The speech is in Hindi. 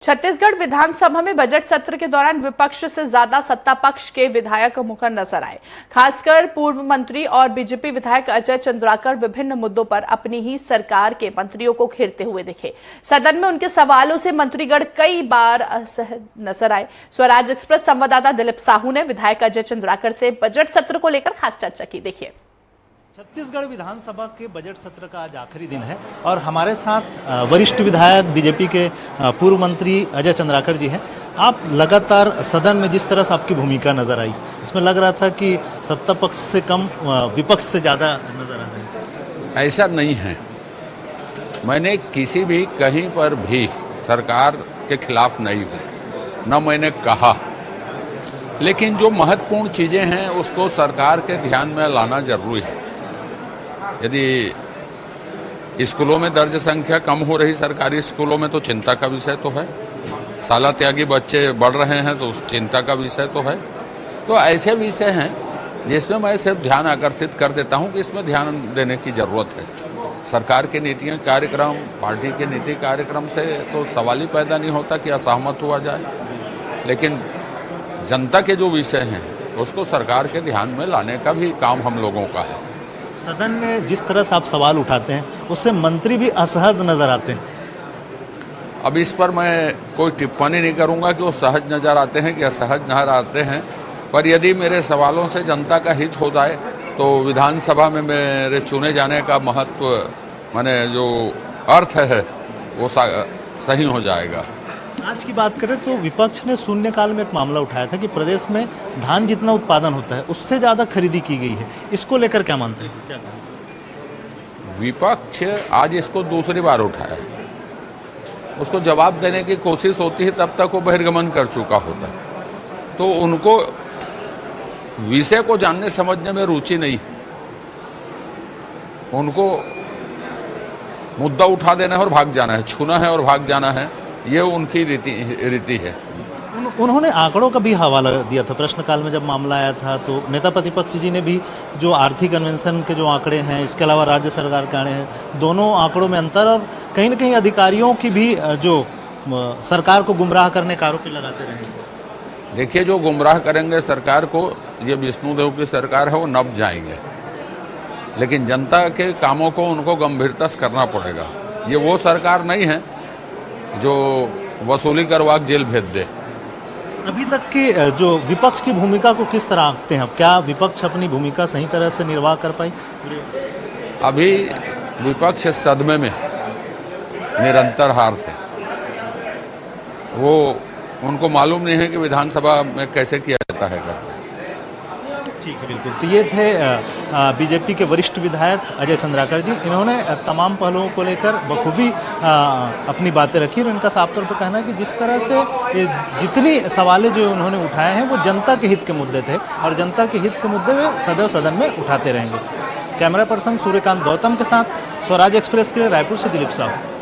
छत्तीसगढ़ विधानसभा में बजट सत्र के दौरान विपक्ष से ज्यादा सत्ता पक्ष के विधायक मुखर नजर आए। खासकर पूर्व मंत्री और बीजेपी विधायक अजय चंद्राकर विभिन्न मुद्दों पर अपनी ही सरकार के मंत्रियों को घेरते हुए दिखे। सदन में उनके सवालों से मंत्रीगण कई बार असहज नजर आए। स्वराज एक्सप्रेस संवाददाता दिलीप साहू ने विधायक अजय चंद्राकर से बजट सत्र को लेकर खास चर्चा की। देखिए, छत्तीसगढ़ विधानसभा के बजट सत्र का आज आखिरी दिन है और हमारे साथ वरिष्ठ विधायक बीजेपी के पूर्व मंत्री अजय चंद्राकर जी हैं। आप लगातार सदन में जिस तरह से आपकी भूमिका नजर आई, इसमें लग रहा था कि सत्ता पक्ष से कम विपक्ष से ज्यादा नजर आ रहे हैं। ऐसा नहीं है। मैंने किसी भी कहीं पर भी सरकार के खिलाफ नहीं हूं, न मैंने कहा, लेकिन जो महत्वपूर्ण चीजें हैं उसको सरकार के ध्यान में लाना जरूरी है। यदि स्कूलों में दर्ज संख्या कम हो रही सरकारी स्कूलों में तो चिंता का विषय तो है। शाला त्यागी बच्चे बढ़ रहे हैं तो उस चिंता का विषय तो है। तो ऐसे विषय हैं जिसमें मैं सिर्फ ध्यान आकर्षित कर देता हूं कि इसमें ध्यान देने की जरूरत है। सरकार के नीतियां कार्यक्रम, पार्टी के नीति कार्यक्रम से तो सवाल ही पैदा नहीं होता कि असहमत हुआ जाए, लेकिन जनता के जो विषय हैं उसको सरकार के ध्यान में लाने का भी काम हम लोगों का है। सदन में जिस तरह से आप सवाल उठाते हैं उससे मंत्री भी असहज नजर आते हैं। अब इस पर मैं कोई टिप्पणी नहीं करूंगा कि वो सहज नजर आते हैं कि असहज नजर आते हैं, पर यदि मेरे सवालों से जनता का हित हो जाए तो विधानसभा में मेरे चुने जाने का महत्व, माने जो अर्थ है वो सही हो जाएगा। आज की बात करें तो विपक्ष ने शून्यकाल में एक मामला उठाया था कि प्रदेश में धान जितना उत्पादन होता है उससे ज्यादा खरीदी की गई है। इसको लेकर क्या मानते हैं? क्या विपक्ष आज इसको दूसरी बार उठाया, उसको जवाब देने की कोशिश होती है तब तक वो बहिर्गमन कर चुका होता है। तो उनको विषय को जानने समझने में रुचि नहीं, उनको मुद्दा उठा देना है और भाग जाना है, छूना है और भाग जाना है, ये उनकी रीति है। उन्होंने आंकड़ों का भी हवाला दिया था प्रश्नकाल में। जब मामला आया था तो नेता प्रतिपक्ष जी ने भी जो आर्थिक कन्वेंशन के जो आंकड़े हैं, इसके अलावा राज्य सरकार के आंकड़े हैं, दोनों आंकड़ों में अंतर और कहीं न कहीं अधिकारियों की भी जो सरकार को गुमराह करने का आरोप लगाते रहे। देखिए, जो गुमराह करेंगे सरकार को, ये विष्णुदेव की सरकार है, वो नब जाएंगे, लेकिन जनता के कामों को उनको गंभीरता से करना पड़ेगा। ये वो सरकार नहीं है जो वसूली करवा जेल भेज दे। अभी तक की जो विपक्ष की भूमिका को किस तरह आंकते हैं? क्या विपक्ष अपनी भूमिका सही तरह से निर्वाह कर पाई? अभी विपक्ष सदमे में निरंतर हार थे। वो उनको मालूम नहीं है कि विधानसभा में कैसे किया जाता है घर। ठीक है, बिल्कुल। तो ये थे बीजेपी के वरिष्ठ विधायक अजय चंद्राकर जी। इन्होंने तमाम पहलुओं को लेकर बखूबी अपनी बातें रखी और इनका साफ तौर पर कहना है कि जिस तरह से ये जितनी सवालें जो उन्होंने उठाए हैं वो जनता के हित के मुद्दे थे और जनता के हित के मुद्दे वे सदैव सदन में उठाते रहेंगे। कैमरा पर्सन सूर्यकांत गौतम के साथ स्वराज एक्सप्रेस के लिए रायपुर से दिलीप साहू।